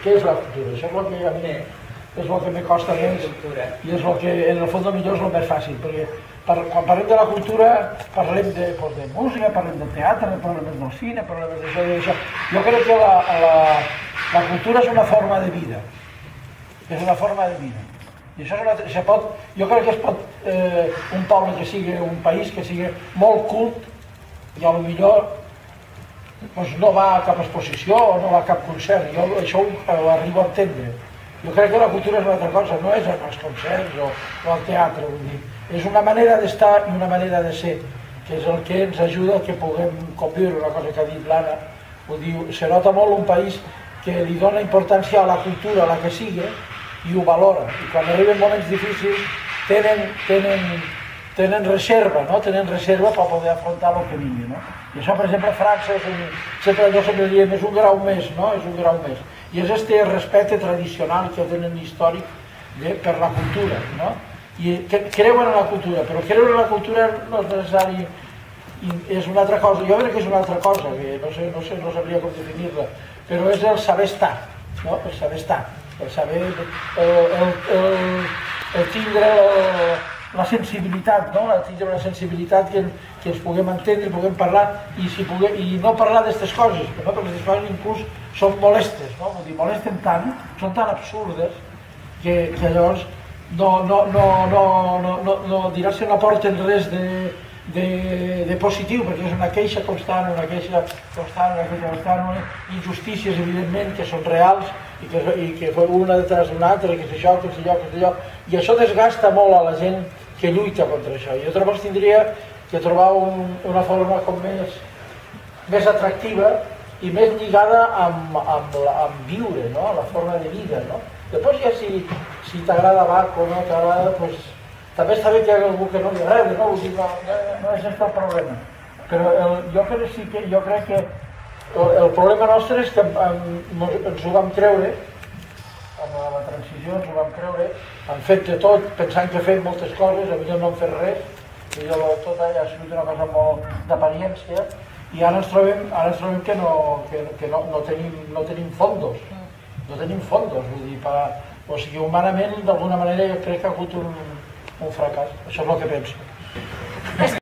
què és la cultura? Això és el que a mi és el que me costa més i és el que en el fons millor és el més fàcil, perquè quan parlem de la cultura parlem de música, parlem del teatre, parlem del cine, parlem d'això i d'això. Jo crec que la cultura és una forma de vida, és una forma de vida. I això se pot, jo crec que es pot, un poble que sigui, un país que sigui molt cult i potser no va a cap exposició o no va a cap concert, jo això ho arribo a entendre. Jo crec que la cultura és una altra cosa, no és els concerts o el teatre, vull dir. És una manera d'estar i una manera de ser, que és el que ens ajuda que puguem conviure, una cosa que ha dit l'Anna, ho diu, se nota molt un país que li dona importància a la cultura, a la que sigui, i ho valora. I quan arriben moments difícils tenen reserva, no? Tenen reserva per poder afrontar el que vingui, no? I això, per exemple, a França, sempre diem, és un grau més, no? És un grau més. I és este respecte tradicional que tenen històric per la cultura, no? I creuen en la cultura, però creure en la cultura no és necessari, és una altra cosa. Jo crec que és una altra cosa, que no sabria com definir-la, però és el saber estar, no? El saber estar, el saber, el tindre la sensibilitat, no? Tindre una sensibilitat que ens puguem entendre, puguem parlar i no parlar d'aquestes coses, no? Perquè aquestes coses inclús són molestes, no? Vull dir, molesten tant, són tan absurdes que llavors dir-se no aporten res de positiu, perquè és una queixa constant, una queixa constant, injustícies evidentment que són reals i que una detrás d'una altra, que és això, que és allò, i això desgasta molt a la gent que lluita contra això. Jo llavors tindria que trobar una forma com més atractiva i més lligada amb viure, no? La forma de vida, no? Després ja si t'agrada Bach o no t'agrada, doncs també està bé que hi hagi algú que no li agrada, no? Vull dir, no és aquest el problema. Però jo crec que el problema nostre és que ens ho vam creure, amb la transició ens ho vam creure, hem fet de tot, pensant que fem moltes coses, potser no hem fet res, tot ha sigut una cosa molt d'apariència, i ara ens trobem que no tenim fondos, vull dir, o sigui, humanament, d'alguna manera, jo crec que ha hagut un fracàs, això és el que penso.